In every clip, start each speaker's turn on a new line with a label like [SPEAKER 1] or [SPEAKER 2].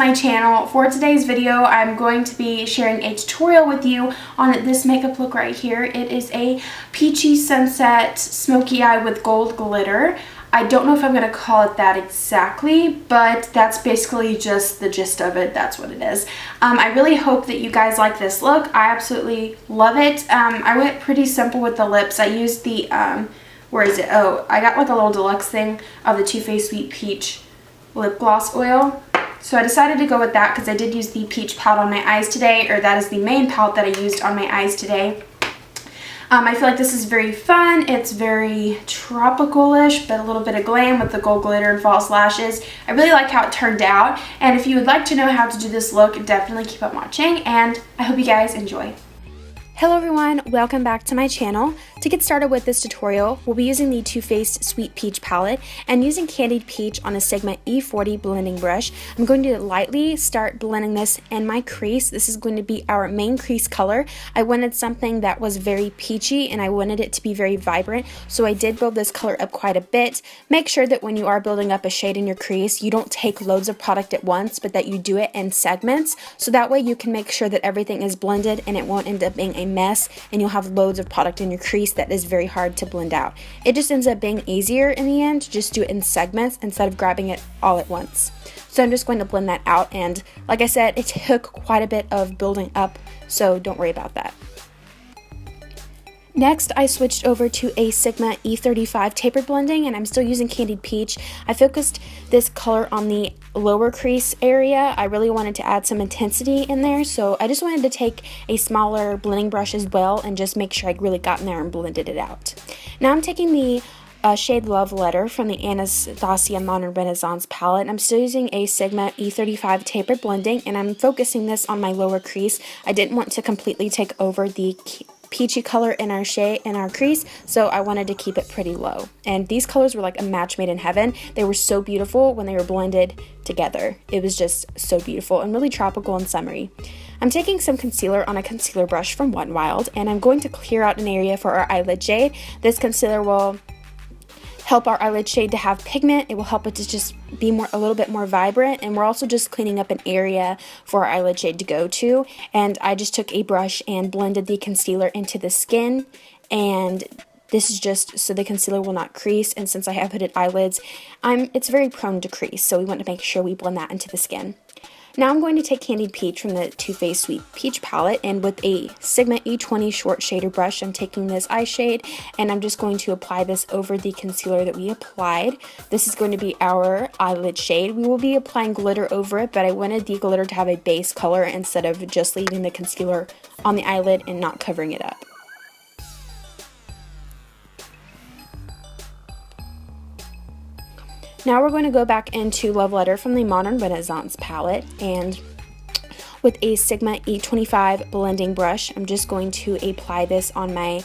[SPEAKER 1] my channel. For today's video, I'm going to be sharing a tutorial with you on this makeup look right here. It is a peachy sunset smoky eye with gold glitter. I don't know if I'm going to call it that exactly, but that's basically just the gist of it. That's what it is. I really hope that you guys like this look. I absolutely love it. I went pretty simple with the lips. I used the, where is it? Oh, I got like a little deluxe thing of the Too Faced Sweet Peach lip gloss oil. So I decided to go with that because I did use the peach palette on my eyes today, or that is the main palette that I used on my eyes today. I feel like this is very fun. It's very tropical-ish, but a little bit of glam with the gold glitter and false lashes. I really like how it turned out, and if you would like to know how to do this look, definitely keep on watching, and I hope you guys enjoy. Hello everyone, welcome back to my channel. To get started with this tutorial, we'll be using the Too Faced Sweet Peach palette and using Candied Peach on a Sigma E40 blending brush. I'm going to lightly start blending this in my crease. This is going to be our main crease color. I wanted something that was very peachy and I wanted it to be very vibrant, so I did build this color up quite a bit. Make sure that when you are building up a shade in your crease, you don't take loads of product at once, but that you do it in segments, so that way you can make sure that everything is blended and it won't end up being a mess and you'll have loads of product in your crease that is very hard to blend out. It just ends up being easier in the end to just do it in segments instead of grabbing it all at once. So I'm just going to blend that out, and like I said, it took quite a bit of building up, so don't worry about that. Next, I switched over to a Sigma E35 tapered blending, and I'm still using Candied Peach. I focused this color on the lower crease area. I really wanted to add some intensity in there, so I just wanted to take a smaller blending brush as well and just make sure I really got in there and blended it out. Now I'm taking the shade Love Letter from the Anastasia Modern Renaissance palette. I'm still using a Sigma E35 tapered blending, and I'm focusing this on my lower crease. I didn't want to completely take over the peachy color in our shade in our crease, so I wanted to keep it pretty low. And these colors were like a match made in heaven. They were so beautiful when they were blended together. It was just so beautiful and really tropical and summery. I'm taking some concealer on a concealer brush from Wet n Wild, and I'm going to clear out an area for our eyelid shade. This concealer will help our eyelid shade to have pigment. It will help it to just be a little bit more vibrant, and we're also just cleaning up an area for our eyelid shade to go to. And I just took a brush and blended the concealer into the skin, and this is just so the concealer will not crease, and since I have hooded eyelids, it's very prone to crease, so we want to make sure we blend that into the skin. Now I'm going to take Candied Peach from the Too Faced Sweet Peach palette, and with a Sigma E20 short shader brush, I'm taking this eye shade and I'm just going to apply this over the concealer that we applied. This is going to be our eyelid shade. We will be applying glitter over it, but I wanted the glitter to have a base color instead of just leaving the concealer on the eyelid and not covering it up. Now we're going to go back into Love Letter from the Modern Renaissance palette, and with a Sigma E25 blending brush, I'm just going to apply this on my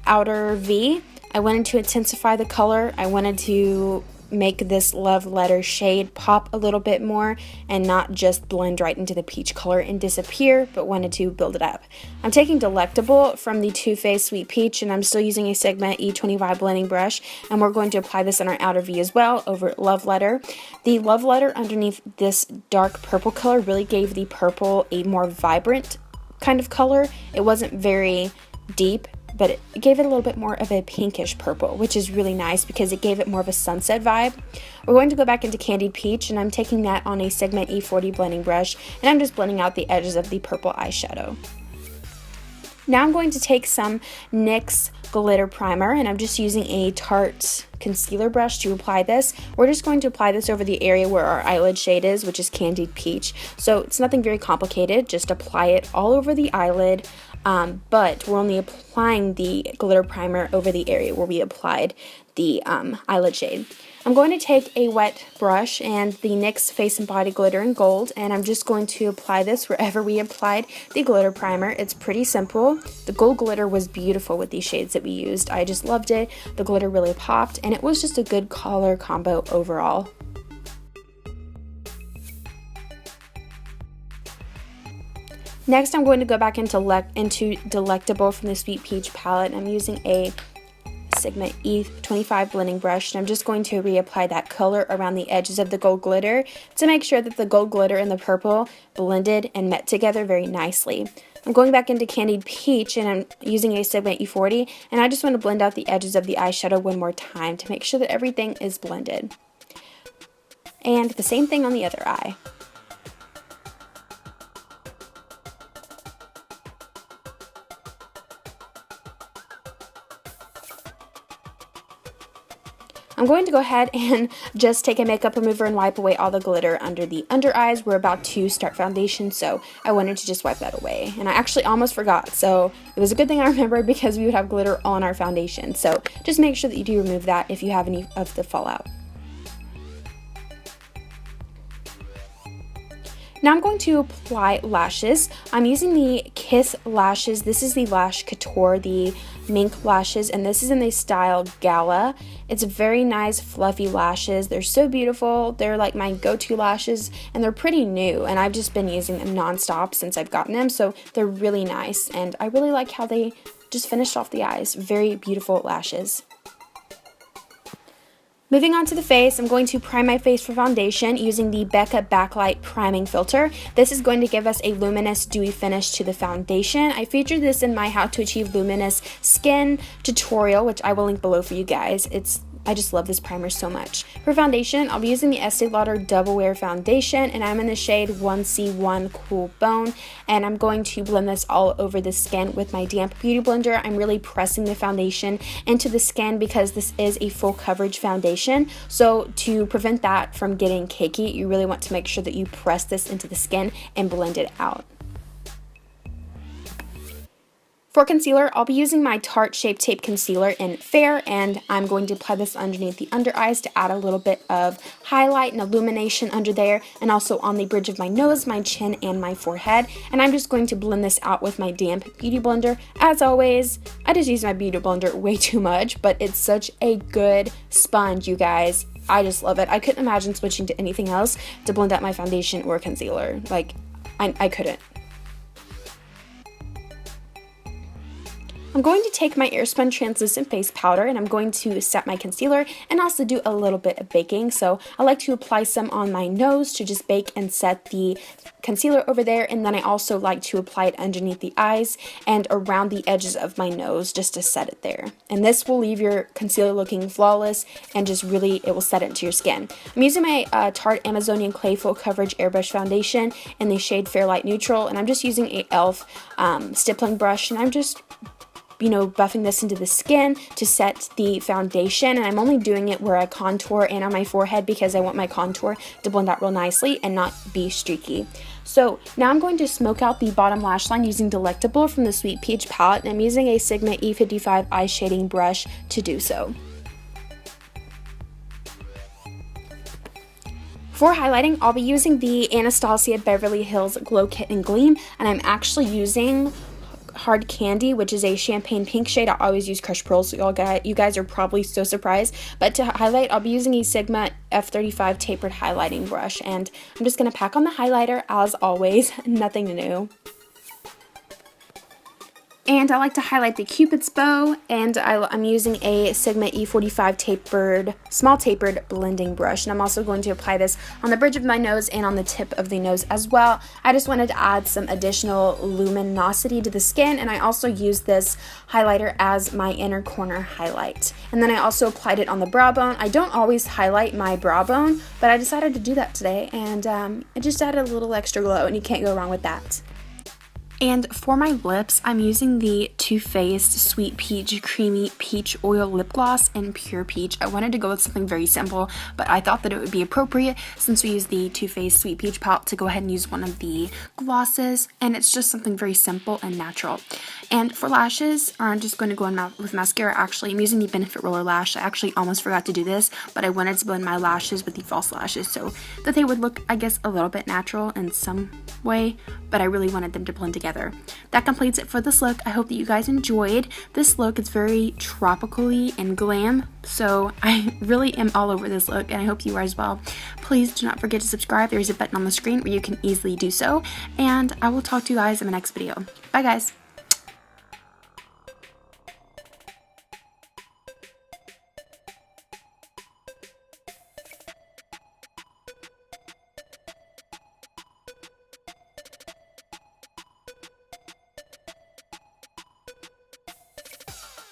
[SPEAKER 1] outer V. I wanted to intensify the color. I wanted to make this Love Letter shade pop a little bit more and not just blend right into the peach color and disappear, but wanted to build it up. I'm taking Delectable from the Too Faced Sweet Peach, and I'm still using a Sigma E25 blending brush, and we're going to apply this on our outer V as well over Love Letter. The Love Letter underneath this dark purple color really gave the purple a more vibrant kind of color. It wasn't very deep, but it gave it a little bit more of a pinkish purple, which is really nice because it gave it more of a sunset vibe. We're going to go back into Candied Peach, and I'm taking that on a Sigma E40 blending brush, and I'm just blending out the edges of the purple eyeshadow. Now I'm going to take some NYX glitter primer, and I'm just using a Tarte concealer brush to apply this. We're just going to apply this over the area where our eyelid shade is, which is Candied Peach. So it's nothing very complicated, just apply it all over the eyelid, but we're only applying the glitter primer over the area where we applied the eyelid shade. I'm going to take a wet brush and the NYX Face and Body Glitter in Gold, and I'm just going to apply this wherever we applied the glitter primer. It's pretty simple. The gold glitter was beautiful with these shades that we used. I just loved it. The glitter really popped, and it was just a good color combo overall. Next, I'm going to go back into Delectable from the Sweet Peach palette. I'm using a Sigma E25 blending brush, and I'm just going to reapply that color around the edges of the gold glitter to make sure that the gold glitter and the purple blended and met together very nicely. I'm going back into Candied Peach, and I'm using a Sigma E40, and I just want to blend out the edges of the eyeshadow one more time to make sure that everything is blended. And the same thing on the other eye. I'm going to go ahead and just take a makeup remover and wipe away all the glitter under the under eyes. We're about to start foundation, so I wanted to just wipe that away. And I actually almost forgot, so it was a good thing I remembered because we would have glitter on our foundation. So just make sure that you do remove that if you have any of the fallout. Now I'm going to apply lashes. I'm using the Kiss lashes. This is the Lash Couture, the mink lashes, and this is in the style Gala. It's very nice fluffy lashes. They're so beautiful. They're like my go-to lashes, and they're pretty new, and I've just been using them non-stop since I've gotten them, so they're really nice, and I really like how they just finished off the eyes. Very beautiful lashes. Moving on to the face, I'm going to prime my face for foundation using the Becca Backlight Priming Filter. This is going to give us a luminous, dewy finish to the foundation. I featured this in my How to Achieve Luminous Skin tutorial, which I will link below for you guys. I just love this primer so much. For foundation, I'll be using the Estee Lauder Double Wear Foundation, and I'm in the shade 1C1 Cool Bone, and I'm going to blend this all over the skin with my damp beauty blender. I'm really pressing the foundation into the skin because this is a full coverage foundation, so to prevent that from getting cakey, you really want to make sure that you press this into the skin and blend it out. For concealer, I'll be using my Tarte Shape Tape Concealer in Fair, and I'm going to apply this underneath the under eyes to add a little bit of highlight and illumination under there, and also on the bridge of my nose, my chin, and my forehead. And I'm just going to blend this out with my damp beauty blender. As always, I just use my beauty blender way too much, but it's such a good sponge, you guys. I just love it. I couldn't imagine switching to anything else to blend out my foundation or concealer. Like, I couldn't. I'm going to take my Airspun Translucent Face Powder, and I'm going to set my concealer and also do a little bit of baking. So I like to apply some on my nose to just bake and set the concealer over there, and then I also like to apply it underneath the eyes and around the edges of my nose just to set it there. And this will leave your concealer looking flawless, and just really, it will set it into your skin. I'm using my Tarte Amazonian Clay Full Coverage Airbrush Foundation in the shade Fairlight Neutral, and I'm just using a e.l.f. stippling brush, and I'm just buffing this into the skin to set the foundation, and I'm only doing it where I contour and on my forehead because I want my contour to blend out real nicely and not be streaky. So now I'm going to smoke out the bottom lash line using Delectable from the Sweet Peach palette, and I'm using a Sigma E55 eye shading brush to do so. For highlighting, I'll be using the Anastasia Beverly Hills Glow Kit in Gleam, and I'm actually using Hard Candy, which is a champagne pink shade. I always use crushed pearls, so you guys are probably so surprised. But to highlight, I'll be using a Sigma F35 tapered highlighting brush, and I'm just going to pack on the highlighter as always. Nothing new. And I like to highlight the Cupid's bow, and I'm using a Sigma E45 small tapered blending brush, and I'm also going to apply this on the bridge of my nose and on the tip of the nose as well. I just wanted to add some additional luminosity to the skin, and I also used this highlighter as my inner corner highlight. And then I also applied it on the brow bone. I don't always highlight my brow bone, but I decided to do that today, and it just added a little extra glow, and you can't go wrong with that. And for my lips, I'm using the Too Faced Sweet Peach Creamy Peach Oil Lip Gloss in Pure Peach. I wanted to go with something very simple, but I thought that it would be appropriate since we use the Too Faced Sweet Peach palette to go ahead and use one of the glosses, and it's just something very simple and natural. And for lashes, I'm just going to go in with mascara. Actually, I'm using the Benefit Roller Lash. I actually almost forgot to do this, but I wanted to blend my lashes with the false lashes so that they would look, I guess, a little bit natural in some way, but I really wanted them to blend together. That completes it for this look. I hope that you guys enjoyed this look. It's very tropically and glam, so I really am all over this look, and I hope you are as well. Please do not forget to subscribe. There's a button on the screen where you can easily do so, and I will talk to you guys in the next video. Bye guys.